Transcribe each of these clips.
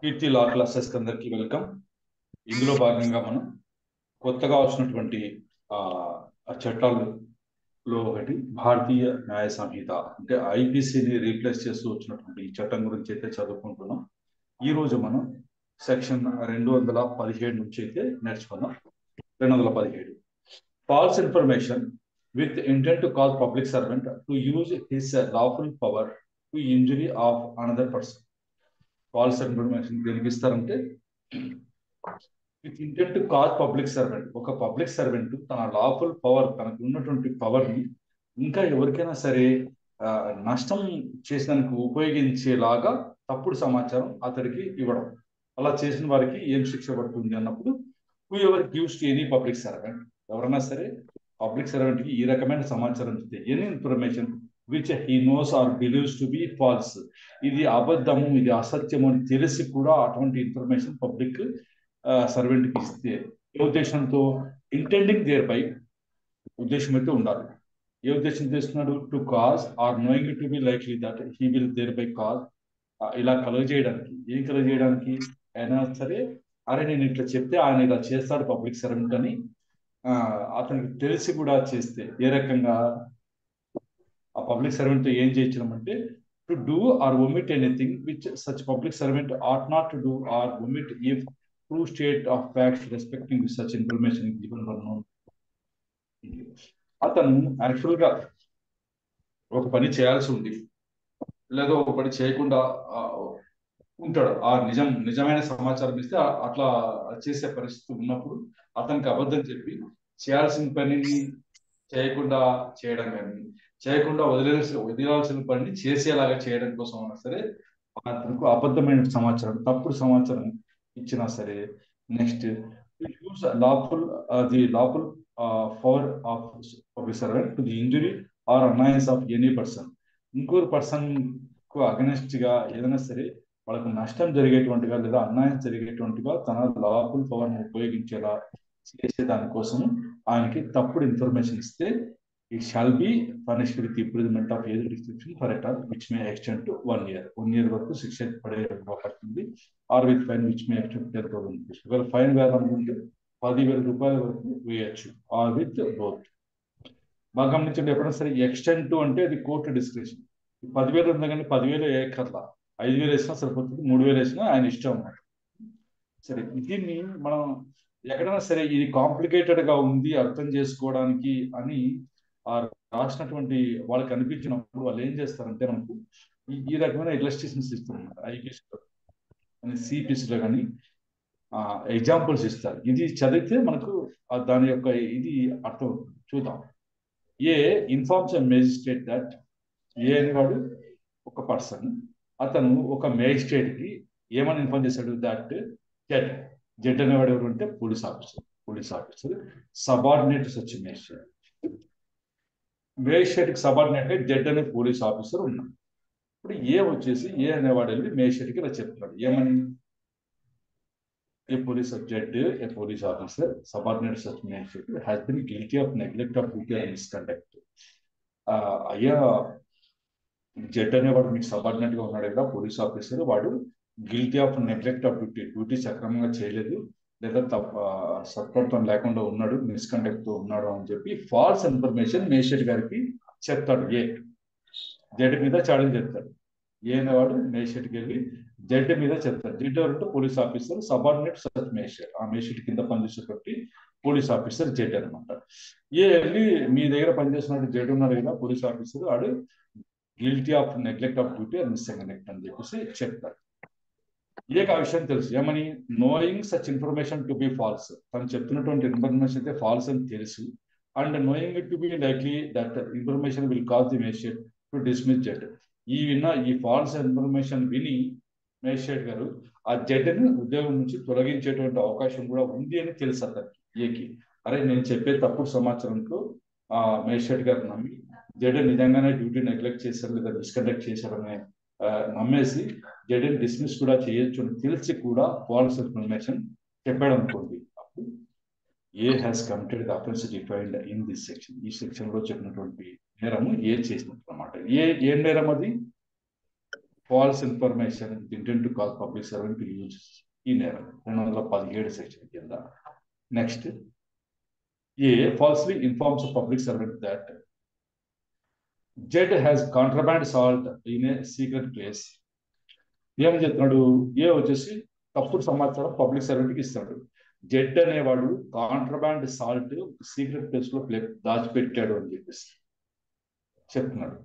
కీర్తి లా classes అందరికి welcome. ఇందులో భాగంగా మనం కొత్తగా వచ్చినటువంటి ఆ చట్టాలలో ఒకటి భారతీయ న్యాయ సంహిత అంటే ఐపీసీని రీప్లేస్ చేస్తూ వచ్చినటువంటి ఈ చట్టం గురించి అయితే చదువుకుంటున్నాం. ఈ రోజు మనం సెక్షన్ 217 నుంచి అయితే నేర్చుకుందాం. 217 false information with intent to cause public servant to use his lawful power to injury of another person. False information దేనికి ఇస్తారంటే with intent to cause public servant, ఒక పబ్లిక్ సర్వెంట్ తన లాఫుల్ పవర్, తనకు ఉన్నటువంటి power ని ఇంకా ఎవరికైనా సరే నష్టం చేసేందుకు ఉపయోగించేలాగా తప్పుడు సమాచారం అతడికి ఇవ్వడం. అలా చేసిన వారికి ఏం శిక్ష పడుతుంది అన్నప్పుడు, whoever gives to any public servant, ఎవరైనా సరే పబ్లిక్ సర్వెంట్ కి ఈ రకమైన సమాచారం ఇస్తే, any information which he knows or believes to be false, ఇది అబద్ధము, ఇది అసత్యము అని తెలిసి కూడా అటువంటి ఇన్ఫర్మేషన్ పబ్లిక్ సర్వెంట్కి ఇస్తే, ఏ ఉద్దేశంతో, ఇంటెండింగ్ దేర్ బై, ఉద్దేశం అయితే ఉండాలి. ఏ ఉద్దేశం చేస్తున్నాడు? To cause or knowing to be likely that he will thereby cause, ఇలా కలుగజేయడానికి. ఏం కలుగజేయడానికి? అయినా సరే, అరే నేను ఇట్లా చెప్తే ఆయన ఇలా చేస్తాడు పబ్లిక్ సర్వెంట్ అని అతనికి తెలిసి కూడా చేస్తే, ఏ రకంగా ఆ పబ్లిక్ సర్వెంట్ ఏం చేయించడం to do or omit anything which such public servant ought not to do or omit if true state of facts respecting such information given one known. అతను యాక్చువల్ గా ఒక పని చేయాల్సి ఉంది, లేదా ఒక పని చేయకుండా ఉంటాడు. ఆ నిజమైన సమాచారం ఇస్తే అట్లా చేసే పరిస్థితి ఉన్నప్పుడు అతనికి అబద్ధం చెప్పి చేయాల్సిన పనిని చేయకుండా చేయడం కానీ, చేయకుండా వదిలాల్సిన పనిని చేసేలాగా చేయడం కోసం అయినా సరే అతనికి అబద్ధమైన సమాచారం, తప్పుడు సమాచారం ఇచ్చినా సరే. Next, use lawful power of public servant to the injury or annoyance of any person, ఇంకొక పర్సన్ కు అగనెస్ట్ గా ఏదైనా సరే వాళ్ళకు నష్టం జరిగేటువంటిగా లేదా అన్యాయం జరిగేటువంటిగా తన లాఫుల్ పవర్ ని ఉపయోగించేలా చేసే దానికోసం ఆయనకి తప్పుడు ఇన్ఫర్మేషన్ ఇస్తే, it shall be punished with imprisonment of age restriction for a term which may extend to 1 year. 1 year వరకు శిక్ష పడే పడుతుంది. Or with fine which may extend 10,000 rupees. ఒకవేళ ఫైన్ వేయాలనుకుంటే 10,000 రూపాయల వరకు వేయచ్చు. Or with both. బాగా గమనించండి, ఎప్పుడైనా సరే ఎక్స్టెండ్ టు అంటే అది కోర్టు డిస్క్రిప్షన్. 10,000 ఉంది కానీ 10,000 ఏకర్లా 5,000 వేసినా సరిపోతుంది, 3,000 వేసినా ఆయన ఇష్టం అన్నమాట. సరే, దీన్ని మనం ఎక్కడైనా సరే ఇది కాంప్లికేటెడ్ గా ఉంది అర్థం చేసుకోవడానికి అని రాసినటువంటి వాళ్ళకి అనిపించినప్పుడు వాళ్ళు ఏం చేస్తారంటే మనకు ఈ రకమైన ఇలస్ట్రేషన్స్ ఇస్తారన్నమాట. ఐపీఎస్ అని సిపిఎస్ లో కానీ ఎగ్జాంపుల్స్ ఇస్తారు. ఇది చదివితే మనకు దాని యొక్క ఇది అర్థం చూద్దాం. ఏ ఇన్ఫార్మ్స్ ఎ మేజిస్ట్రేట్ దట్, ఏ అనేవాడు ఒక పర్సన్, అతను ఒక మేజిస్ట్రేట్ కి ఏమని ఇన్ఫార్మ్ చేశాడు? దట్ జెడ్, జెడ్ అనేవాడు ఎవరు అంటే police officer subordinate such magistrate. Magistrate కి సబార్డినేట్ గా జెడ్ అనే పోలీస్ ఆఫీసర్ ఉన్నాడు. ఇప్పుడు ఏ వచ్చేసి ఏ అనేవాడు వెళ్ళి మేజిస్ట్రేట్ కి ఇలా చెప్తున్నాడు ఏమని? A police subject, a police officer, subordinate such magistrate has been guilty of neglect of duty or misconduct. అయ్యా, జెడ్ అనేవాడు మీకు సబార్డినేట్ గా ఉన్నాడు కదా, పోలీస్ ఆఫీసర్, వాడు guilty of neglect of duty సక్రమంగా చేయలేదు, లేదా సత్పడతం లేకుండా ఉన్నాడు, మిస్కండక్ట్ తో ఉన్నాడు అని చెప్పి ఫాల్స్ ఇన్ఫర్మేషన్ మేజిస్ట్రేట్ గారికి చెప్తాడు. ఏ జెడ్ మీద ఛాలెంజ్ చెప్తాడు. ఏ అనేవాడు మేజిస్ట్రేట్కి వెళ్ళి జెడ్ మీద చెప్తాడు. జెడ్ ఎవరంటే police officer, subordinate such magistrate, ఆ మేజిస్ట్రేట్ కింద పనిచేసేటువంటి పోలీస్ ఆఫీసర్ జెడ్ అనమాట. ఏ వెళ్ళి మీ దగ్గర పనిచేస్తున్నట్టు జెడ్ ఉన్నాడు కదా పోలీస్ ఆఫీసర్, వాడు guilty of neglect of duty and misconduct అని చెప్పేసి చెప్తాడు. ఏక ఆ విషయం తెలుసు, ఏమని? Knowing such information to be false, తను చెప్తున్నటువంటి ఇన్ఫర్మేషన్ అయితే ఫాల్స్ అని తెలుసు, and knowing it to be likely that information will cause the magistrate to dismiss Z. ఈ ఫాల్స్ ఇన్ఫర్మేషన్ విని మేజిస్ట్రేట్ గారు ఆ జడ్జిని ఉద్యోగం నుంచి తొలగించేటువంటి అవకాశం కూడా ఉంది అని తెలుసు అతనికి, ఏకి. అరే నేను చెప్పే తప్పుడు సమాచారంతో మేజిస్ట్రేట్ గారు నమ్మి జడ్ నిజంగానే డ్యూటీ నెగ్లెక్ట్ చేశారు లేదా మిస్కండక్ట్ చేశారని నమ్మేసి జడ్ని డిస్మిస్ కూడా చేయొచ్చు అని తెలిసి కూడా ఫాల్స్ ఇన్ఫర్మేషన్ చెప్పాడు అనుకోండి, అప్పుడు ఏ has committed the offence defined in this section. ఈ సెక్షన్ లో చెప్పినటువంటి నేరము ఏ చేసినట్టు అనమాట. ఏ నేరం అది? False information intent to cause public servant use ఈ నేరం 217 సెక్షన్ కింద. Next, A falsely informs public servant that Z has కాంట్రబాండ్ salt in a secret place. ఏం చెప్తున్నాడు? ఏ వచ్చేసి తప్పుడు సమాచారం పబ్లిక్ సర్వెంట్ కి ఇస్తాడు. జెడ్ అనేవాడు కాంట్రబాండ్ సాల్ట్ సీక్రెట్ ప్లేస్ లో దాచిపెట్టాడు అని చెప్పేసి చెప్తున్నాడు.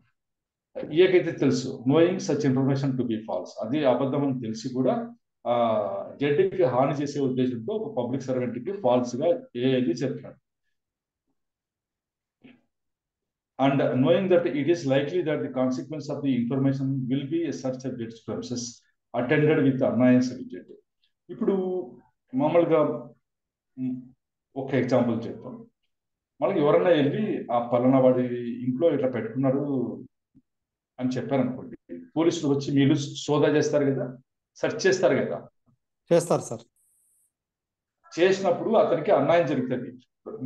ఏకైతే తెలుసు knowing such information to be false, అది అబద్ధం అని తెలిసి కూడా జెడ్కి హాని చేసే ఉద్దేశంతో ఒక పబ్లిక్ సర్వెంట్ కి ఫాల్స్ గా ఏఐకి చెప్తున్నాడు. And knowing that it is likely that the consequence of the information will be such a death premises attended with annoyance with. ఇప్పుడు మామూలుగా ఒక ఎగ్జాంపుల్ చెప్తాం. మనకి ఎవరన్నా వెళ్ళి ఆ పలానా వాడి ఇంట్లో ఇట్లా పెట్టుకున్నారు అని చెప్పారనుకోండి, పోలీసులు వచ్చి మీరు సోదా చేస్తారు కదా, సెర్చ్ చేస్తారు కదా. చేస్తారు సార్. చేసినప్పుడు అతనికి అన్యాయం జరుగుతుంది.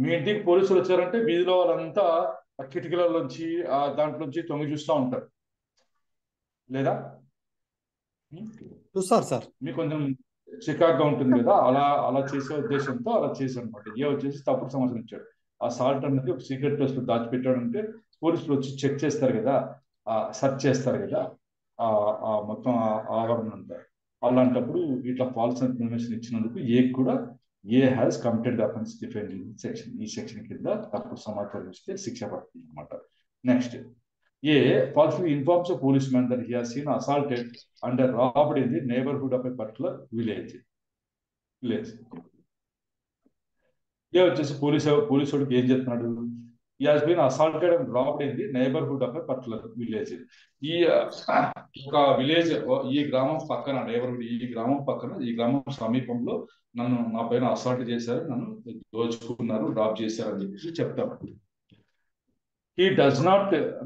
మీ ఇంటికి పోలీసులు వచ్చారంటే వీధిలో వాళ్ళంతా ఆ కిటికీలలోంచి ఆ దాంట్లోంచి తొంగి చూస్తూ ఉంటారు లేదా? చూస్తారు సార్. మీకు కొంచెం చికాగ్గా ఉంటుంది కదా, అలా అలా చేసే ఉద్దేశంతో అలా చేశారు అనమాట. ఏ వచ్చేసి తప్పుడు సమాచారం ఇచ్చాడు, ఆ సాల్ట్ అనేది ఒక సీక్రెట్ ప్లేస్ లో దాచిపెట్టాడు అంటే పోలీసులు వచ్చి చెక్ చేస్తారు కదా, సెర్చ్ చేస్తారు కదా ఆ మొత్తం ఆవరణ అంతా. అలాంటప్పుడు ఇట్లా ఫాల్స్ ఇన్ఫర్మేషన్ ఇచ్చినందుకు ఏ కూడా ఏ has committed offence defined in section, ఈ సెక్షన్ కింద తప్పుడు సమాచారం ఇస్తే శిక్ష పడుతుంది అనమాట. Next, A falsely informs a policeman that he has seen assaulted and robbed in the neighborhood of a particular village. ఏ వచ్చేసి పోలీసుడికి ఏం చెప్తున్నాడు? he has been assaulted and robbed in the neighborhood of a particular village. ఈ ఒక village, ఈ గ్రామం పక్కన, neighbourhood ఈ గ్రామం పక్కన, ఈ గ్రామం సమీపంలో నా పైన అసాల్ట్ చేశారు, నన్ను దోచుకున్నారు, డ్రాప్ చేశారు అని చెప్పేసి చెప్తాను. He does not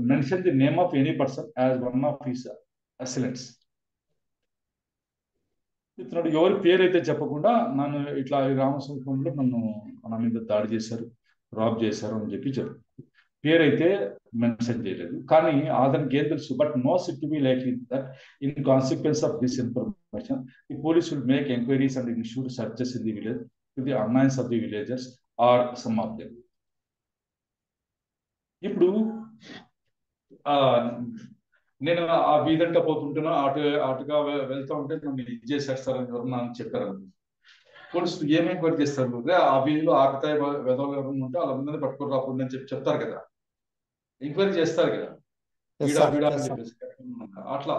mention the name of any person as one of his assailants. ఇతను ఎవరి పేరు అయితే చెప్పకుండా నన్ను ఇట్లా గ్రామ సమీపంలో నా మీద దాడి చేశారు, రాబ్ చేశారు అని చెప్పి చెప్పారు. పేరైతే మెన్షన్ చేయలేదు, కానీ అతనికి ఏం తెలుసు? But knows it to be likely that in consequence of this information the police will make enquiries and insure searches in the village to the annoyance of the villagers or some of them. ఇప్పుడు నేను ఆ వీధంట పోతుంటున్నా, అటుగా వెళ్తా ఉంటే నన్ను ఇది చేసేస్తారని ఎవరన్నా చెప్పారు. పోలీసులు ఏం ఎంక్వైరీ చేస్తారు? ఆ వీధిలో ఆకతాయి వెధవలు ఎవరైనా ఉంటే వాళ్ళందరినీ పట్టుకొని రాకుండా అని చెప్తారు కదా, ఎంక్వైరీ చేస్తారు కదా, వీడా వీడా అని చెప్పేసి. అట్లా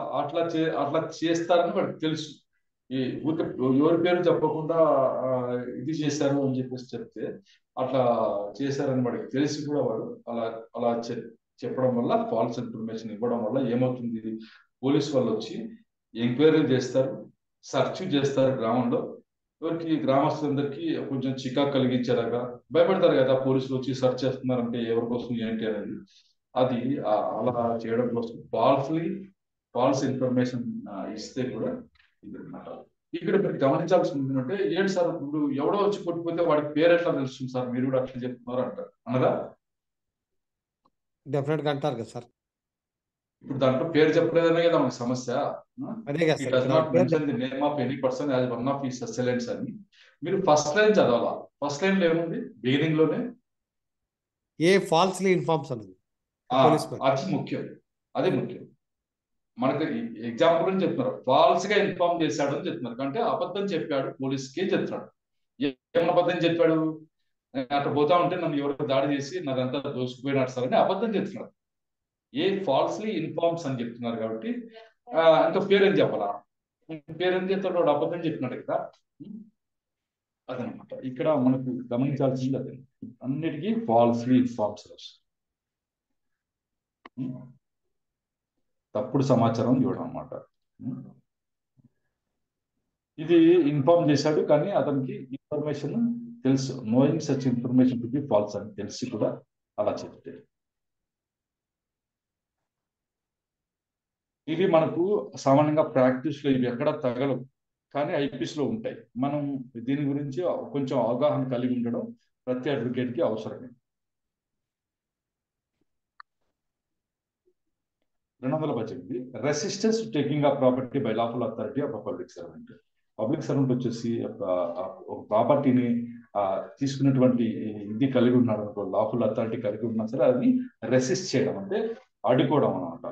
అట్లా చేస్తారని వాడికి తెలుసు. ఈ ఎవరి పేరు చెప్పకుండా ఇది చేశారు అని చెప్పేసి చెప్తే అట్లా చేశారని వాడికి తెలిసి కూడా వాడు అలా అలా చెప్పడం వల్ల, ఫాల్స్ ఇన్ఫర్మేషన్ ఇవ్వడం వల్ల ఏమవుతుంది? పోలీసు వాళ్ళు వచ్చి ఎంక్వైరీలు చేస్తారు, సెర్చ్ చేస్తారు గ్రామంలో. ఎవరికి? గ్రామస్తులందరికీ కొంచెం చికాకు కలిగించేలాగా భయపడతారు కదా, పోలీసులు వచ్చి సెర్చ్ చేస్తున్నారంటే ఎవరి కోసం ఏంటి అనేది. అది అలా చేయడం కోసం ఫాల్స్ ఇన్ఫర్మేషన్ ఇస్తే కూడా ఇది అనమాట. ఇక్కడ మీరు గమనించాల్సింది ఏంటంటే, ఏంటి సార్ ఇప్పుడు ఎవడో వచ్చి కొట్టిపోతే వాడికి పేరు ఎట్లా తెలుస్తుంది సార్, మీరు కూడా అట్లా చెప్తున్నారు అంటారు అనగా? డెఫినెట్ గా అంటారు కదా సార్. ఇప్పుడు దాంట్లో పేరు చెప్పలేదనే కదా మనకి సమస్య. He does not mention the name of any person as one of his assailants అని మీరు ఫస్ట్ లైన్ చదవాలా. ఫస్ట్ లైన్ లో ఏముంది? బిగినింగ్ లోనే ఏ ఫాల్స్లీ ఇన్ఫార్మ్స్ అనేది అది ముఖ్యం, అదే ముఖ్యం. మనకి ఎగ్జాంపుల్ అని చెప్తున్నారు, ఫాల్స్ గా ఇన్ఫార్మ్ చేశాడు అని చెప్తున్నారు. అంటే అబద్ధం చెప్పాడు పోలీస్కి చెప్తున్నాడు. ఏమన్నా అబద్ధం చెప్పాడు? అట్లా పోతా ఉంటే నన్ను ఎవరో దాడి చేసి నాదంతా దోసుకుపోయినాడు సార్ అని అబద్ధం చెప్తున్నాడు. ఏ ఫాల్స్లీ ఇన్ఫార్మ్స్ అని చెప్తున్నారు కాబట్టి ఇంకా పేరేం చెప్పాలా? పేరేం చెప్తాడు? వాడు అబద్ధం చెప్పినాడు కదా. అదనమాట ఇక్కడ మనకు గమనించాల్సింది. అదే అన్నిటికీ ఫాల్స్లీ ఇన్ఫార్మ్స్ తప్పుడు సమాచారం ఇవ్వడం అన్నమాట. ఇది ఇన్ఫార్మ్ చేశాడు కానీ అతనికి ఇన్ఫర్మేషన్ తెలుసు, knowing such information to be false అని తెలిసి కూడా అలా చెప్తే. ఇవి మనకు సామాన్యంగా ప్రాక్టీస్ లో ఇవి ఎక్కడ తగలవు, కానీ ఐపీఎస్ లో ఉంటాయి. మనం దీని గురించి కొంచెం అవగాహన కలిగి ఉండడం ప్రతి అడ్వకేట్ కి అవసరమే. 218 రెసిస్టెన్స్ టు టేకింగ్ ఆ property by lawful authority of public servant. Public servant వచ్చేసి ఒక ప్రాపర్టీని తీసుకున్నటువంటి ఇది కలిగి ఉన్నాడు అనుకో, లాఫుల్ అథారిటీ కలిగి ఉన్నా సరే అది రెసిస్ట్ చేయడం అంటే అడ్డుకోవడం అనమాట.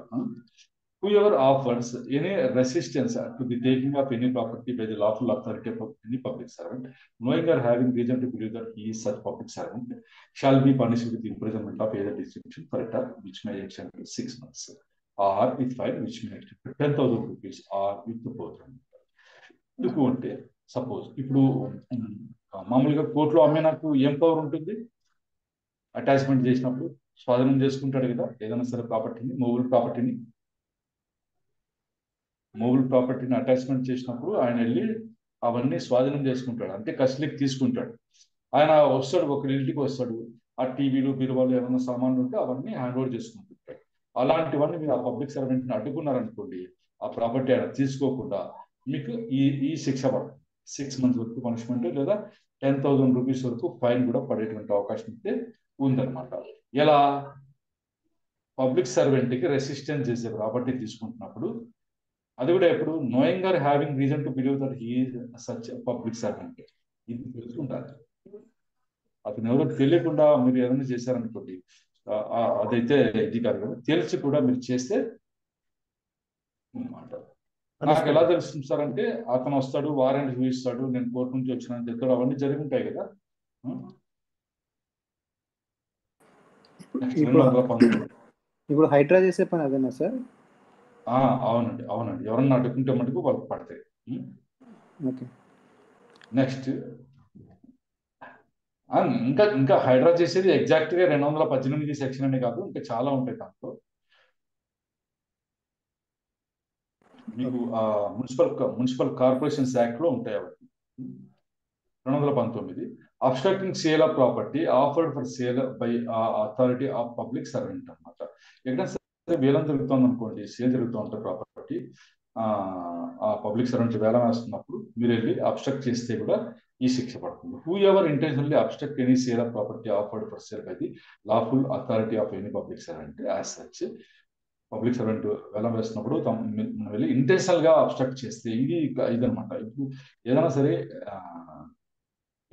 Whoever offers any resistance to the taking of any property by the lawful authority of any public servant, knowing or having reason to believe that he is such public servant, shall be punished with imprisonment of either distinction for a term which may extend to 6 months, or with fine which may extend to 10,000 rupees, or with the both. ఎందుకు అంటే suppose ఇప్పుడు మామూలుగా కోర్టులో అమ్మే నాకు ఏం power ఉంటుంది? Attachment చేసినప్పుడు స్వాధీనం చేసుకుంటాడు కదా ఏదైనా సరే ప్రాపర్టీని, మూవబుల్ ప్రాపర్టీని అటాచ్మెంట్ చేసినప్పుడు ఆయన వెళ్ళి అవన్నీ స్వాధీనం చేసుకుంటాడు, అంటే కస్టడీకి తీసుకుంటాడు. ఆయన వస్తాడు, ఒకరి ఇంటికి వస్తాడు, ఆ టీవీలు బీరువాలు ఏమైనా సామాన్లు ఉంటే అవన్నీ హ్యాండ్ ఓవర్ చేసుకుంటుంటాడు. అలాంటివన్నీ మీరు ఆ పబ్లిక్ సర్వెంట్ని అడ్డుకున్నారనుకోండి, ఆ ప్రాపర్టీ ఆయన తీసుకోకుండా మీకు ఈ శిక్ష పడుతుంది. 6 months వరకు పనిష్మెంట్, లేదా 10,000 రూపీస్ వరకు ఫైన్ కూడా పడేటువంటి అవకాశం అయితే ఉందన్నమాట. ఎలా? పబ్లిక్ సర్వెంట్కి రెసిస్టెన్స్ చేసే ప్రాపర్టీ తీసుకుంటున్నప్పుడు, అది కూడా ఎప్పుడు knowing or having reason to believe that he is such public servant, ఇది తెలుసుకుంటారు. అతను ఎవరో తెలియకుండా మీరు ఏదైనా చేశారనుకోండి, అదైతే ఇది కాదు కదా, తెలిసి కూడా మీరు చేస్తే అన్నమాట. నాకు ఎలా తెలుస్తుంది సార్ అంటే, అతను వస్తాడు, వారెంట్ చూపిస్తాడు, నేను కోర్టు నుంచి వచ్చినాను చెప్తాడు, అవన్నీ జరిగి ఉంటాయి కదా. ఇప్పుడు హైడ్రా చేసే పని అదేనా సార్? అవునండి, ఎవరన్నా అడ్డుకుంటే మటుకు వాళ్ళకి పడతాయి. నెక్స్ట్ ఇంకా హైడ్రా చేసేది ఎగ్జాక్ట్ గా 218 సెక్షన్ అనే కాదు, ఇంకా చాలా ఉంటాయి దాంట్లో. మీకు మున్సిపల్ కార్పొరేషన్స్ యాక్ట్ లో ఉంటాయి అవన్నీ. 219 obstructing sale of property offered for sale by authority of public servant అన్నమాట. ఎక్కడ వేలం జరుగుతుంది అనుకోండి, సేల్ జరుగుతూ ఉంటాయి ప్రాపర్టీ, ఆ పబ్లిక్ సర్వెంట్ వేలం వేస్తున్నప్పుడు మీరు వెళ్ళి అబ్స్ట్రక్ట్ చేస్తే కూడా ఈ శిక్ష పడుతుంది. Who ever intentionally obstruct any sale of property offered for sale by the lawful authority of any public servant as such. Public servant వేలం వేస్తున్నప్పుడు వెళ్ళి ఇంటెన్షనల్ గా అబ్స్ట్రక్ట్ చేస్తే ఇదనమాట. ఇప్పుడు ఏదైనా సరే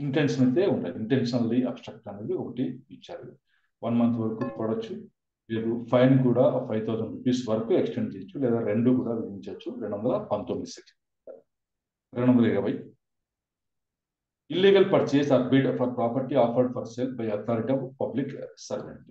ఇంటెన్షన్ అయితే ఉంటుంది. ఇంటెన్షనల్లీ అబ్స్ట్రక్ట్ అనేది ఒకటి ఇచ్చారు. 1 month వరకు పడవచ్చు, లేదు ఫైన్ కూడా 5,000 రూపీస్ వరకు ఎక్స్టెండ్ చేయొచ్చు, లేదా 2 కూడా విధించవచ్చు. 219 section. 220 illegal purchase or bid for property offered for sale by authority of public servant.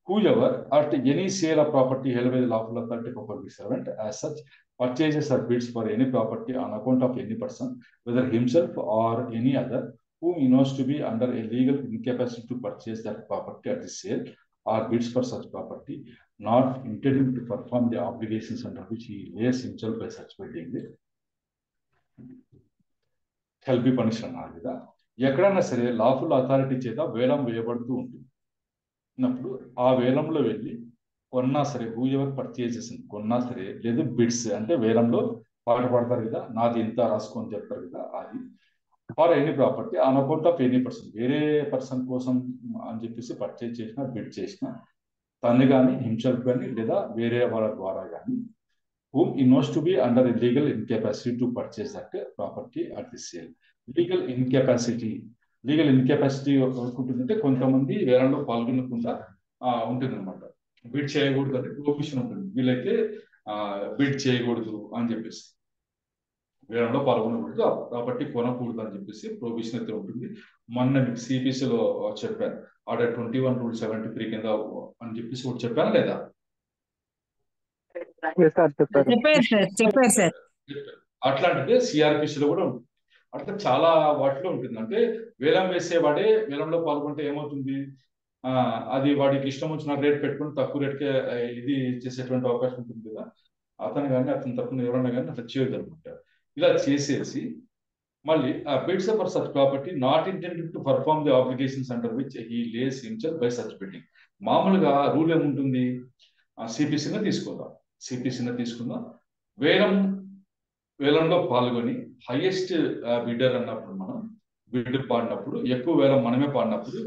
Whoever at any sale of property held by the lawful authority of public servant as such purchases or bids for any property on account of any person, whether himself or any other, whom he knows to be under a legal incapacity to purchase that property at the sale, or bids for such property, not intending to perform the obligations under which he lays himself by such bidding, shall be punished అన్నారు కదా. ఎక్కడైనా సరే lawful authority చేత వేలం వేయబడుతూ ఉంటుంది అన్నప్పుడు ఆ వేలంలో వెళ్ళి కొన్నా సరే, హూ ఎవర్ పర్చేజెస్ కొన్నా సరే, లేదు బిడ్స్ అంటే వేలంలో పాట పాడతారు కదా, నాది ఇంత రాసుకొని చెప్తారు కదా, అది for any property on account of any person, వేరే పర్సన్ కోసం అని చెప్పేసి పర్చేజ్ చేసిన, బిడ్ చేసిన, తను కానీ హిమ్సెల్ఫ్ కానీ లేదా వేరే వాళ్ళ ద్వారా కానీ, whom he knows to be under a legal incapacity to purchase that property at the sale. Legal incapacity అనుకుంటుందంటే కొంతమంది వేలంలో పాల్గొనకుండా ఉంటుంది అనమాట. బిడ్ చేయకూడదు అంటే ప్రొహిబిషన్ ఉంటుంది, వీళ్ళైతే బిడ్ చేయకూడదు అని చెప్పేసి, వేలంలో పాల్గొనకూడదు, ఆ ప్రాపర్టీ కొనకూడదు అని చెప్పేసి ప్రొహిబిషన్ అయితే ఉంటుంది. మొన్న మీకు సిపిసిలో చెప్పాను, ఆర్డర్ 21 Rule 73 కింద అని చెప్పేసి ఒకటి చెప్పాను లేదా? అట్లాంటిదే సిఆర్పిసిలో కూడా ఉంటుంది. అట్లా చాలా వాటిలో ఉంటుంది. అంటే వేలం వేసేవాడే వేలంలో పాల్గొంటే ఏమవుతుంది, అది వాడికి ఇష్టం వచ్చిన రేట్ పెట్టుకుని తక్కువ రేట్కే ఇది చేసేటువంటి అవకాశం ఉంటుంది కదా. అతను కానీ అతని తరపున ఎవరన్నా కానీ అట్లా చేయదు అనమాట. ఇలా చేసేసి మళ్ళీ bids for such property not intended to perform the obligations under which he lays himself by such bidding. మామూలుగా రూల్ ఏముంటుంది, సిపిసిని తీసుకుందాం. వేలంలో పాల్గొని హైయెస్ట్ బిడ్డర్ అన్నప్పుడు, మనం బిడ్ పాడినప్పుడు, ఎక్కువ వేలం మనమే పాడినప్పుడు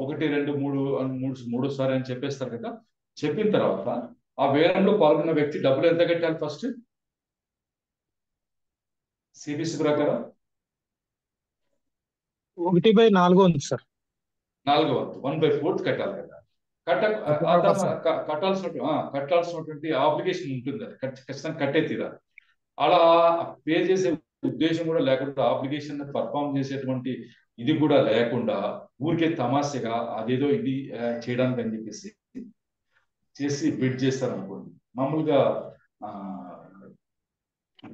1, 2, 3 మూడోసారి అని చెప్పేస్తారు కదా. చెప్పిన తర్వాత ఆ వేలంలో పాల్గొన్న వ్యక్తి డబ్బులు ఎంత కట్టాలి ఫస్ట్ సిబిసి ప్రకారం? 1/4 ఉంది సార్. 4/4 1/4 కట్టాలి కదా. కట్టాల్సినటువంటి ఆబ్లిగేషన్ ఉంటుంది, అది ఖచ్చితంగా కట్టే తీరాలి. అలా పే చేసే ఉద్దేశం కూడా లేకుండా, ఆబ్లిగేషన్ పర్ఫామ్ చేసేటువంటి ఇది కూడా లేకుండా ఊరికే తమాషగా అదేదో ఇది చేయడానికి అని చెప్పేసి చేసి బిడ్ చేస్తారు అనుకోండి. మామూలుగా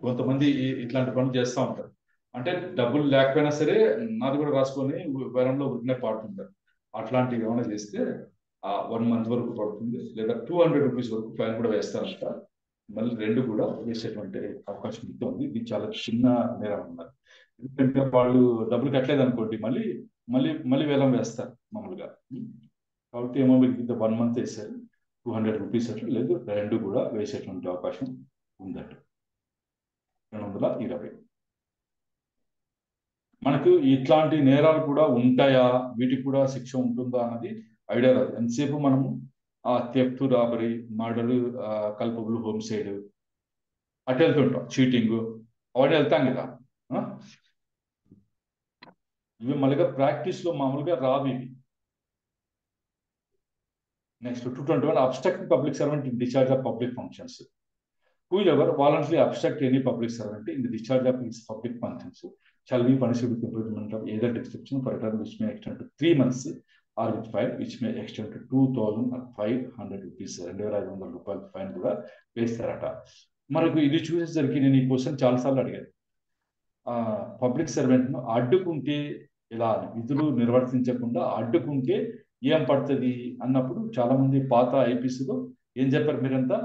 కొంతమంది ఇట్లాంటి పనులు చేస్తూ ఉంటారు. అంటే డబ్బులు లేకపోయినా సరే నాది కూడా రాసుకొని వేలంలో ఉరికినే పాడుతుంటారు. అట్లాంటివి ఏమైనా చేస్తే 1 month వరకు పడుతుంది, లేదా 200 rupees వరకు ఫైన్ కూడా వేస్తారంట. మళ్ళీ 2 కూడా వేసేటువంటి అవకాశం ఉంది. ఇది చాలా చిన్న నేరం అన్నారు. ఎందుకంటే వాళ్ళు డబ్బులు కట్టలేదు అనుకోండి, మళ్ళీ మళ్ళీ మళ్ళీ వేలం వేస్తారు మామూలుగా. కాబట్టి ఏమో మీకు 1 month వేసారు, 200 rupees అట్లా, లేదు 2 కూడా వేసేటువంటి అవకాశం ఉందట. 220. మనకు ఇట్లాంటి నేరాలు కూడా ఉంటాయా, వీటికి కూడా శిక్ష ఉంటుందా అన్నది ఐడియా రాదు. ఎంతసేపు మనము థెఫ్ట్, రాబరీ, మర్డర్, కల్పబుల్ హోమ్సైడ్ అటు వెళ్తుంటాం, చీటింగ్ అవన్నీ వెళ్తాం కదా. ఇవి మళ్ళీగా ప్రాక్టీస్ లో మామూలుగా రావు ఇవి. Next 221 obstructing public servant in discharge of public functions. Whoever voluntarily obstruct any public servant in the discharge of his public functions shall be punished with imprisonment of either description for a term which may extend to 3 months or with fine which may extend to 2,500 rupees. 2,500 రూపాయల fine కూడా వేస్తారట. మనకు ఇది చూసేసరికి నేను ఈ question చాలాసార్లు అడిగాను. Public సర్వెంట్ను అడ్డుకుంటే ఇలా విధులు నిర్వర్తించకుండా అడ్డుకుంటే ఏం పడుతుంది అన్నప్పుడు చాలా మంది పాత ఐపీసీలో ఏం చెప్పారు మీరంతా?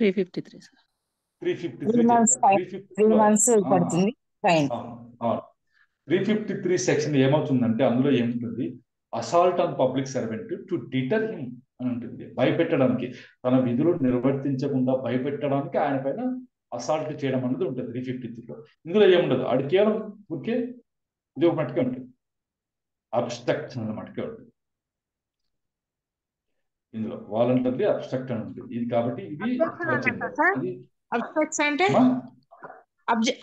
353 సార్. 353 సెక్షన్ ఏమవుతుందంటే అందులో ఏముంటుంది, assault on public servant to deter him అని ఉంటుంది. భయపెట్టడానికి, తన విధులు నిర్వర్తించకుండా భయపెట్టడానికి ఆయన పైన అసాల్ట్ చేయడం అనేది ఉంటుంది 353లో. ఇందులో ఏముండదు, అది కేవలం ఊరికే ఇది ఒక మట్టుకే ఉంటుంది, అబ్స్ట్రక్ట్ అన్న మట్టుకే ఉంటుంది. ఇందులో వాలంటరీ అబ్స్ట్రక్ట్ అని ఉంటుంది. ఇది కాబట్టి ఇది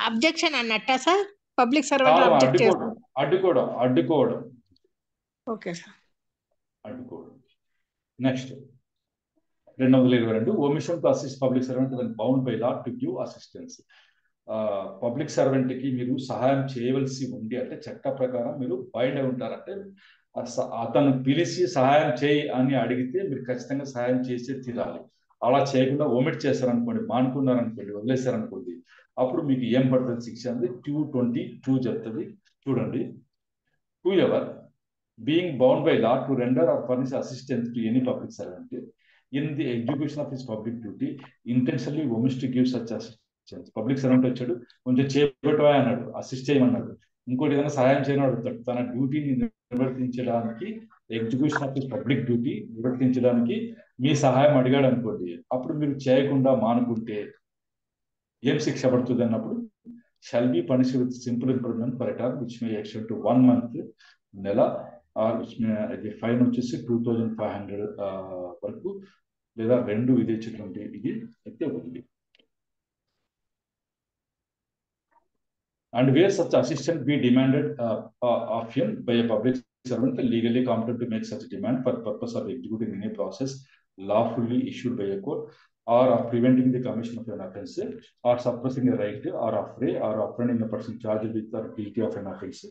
అబ్జెక్షన్ అన్నట్ట సార్. పబ్లిక్ సర్వెంట్ అడ్డుకోవడం. Okay sir. అడ్డుకోవడం. Next 222 omission to assist public servant when bound by law to give assistance. Public servant కి మీరు సహాయం చేయవలసి ఉంది అంటే చట్ట ప్రకారం మీరు బైండ్ అయి ఉంటారంటే అతను పిలిచి సహాయం చేయి అని అడిగితే మీరు ఖచ్చితంగా సహాయం చేసే తీరాలి. అలా చేయకుండా ఒమిట్ చేస్తారనుకోండి, మానుకున్నారనుకోండి, వదిలేశారనుకోండి, అప్పుడు మీకు ఏం పడుతుంది శిక్ష అనేది 222 చెప్తుంది. చూడండి. Whoever being bound by law to render or furnish assistance to any public servant in the execution of his public duty intentionally omits to give such assistance. Public servant వచ్చాడు, కొంచెం చేపట్టవా అన్నాడు, అసిస్ట్ చేయమన్నాడు, ఇంకోటి ఏదైనా సహాయం చేయని అడుగుతాడు. తన డ్యూటీని నిర్వర్తించడానికి, execution of his public duty నిర్వర్తించడానికి మీ సహాయం అడిగాడు అనుకోండి, అప్పుడు మీరు చేయకుండా మానుకుంటే ఏం శిక్ష పడుతుంది అన్నప్పుడు shall be punished with simple improvement for a term which may extend to 1 month, నెల, ఫైన్ వచ్చేసి 2,500 వరకు, లేదా 2 విధించేటువంటి ఇది అయితే ఉంది. And where such assistance be demanded of him by a public servant legally competent to make such a demand for purpose of executing any process lawfully issued by a court, or of preventing the commission of an offence, or suppressing a right, or affray, or apprehending a person charged with or guilty of an offence,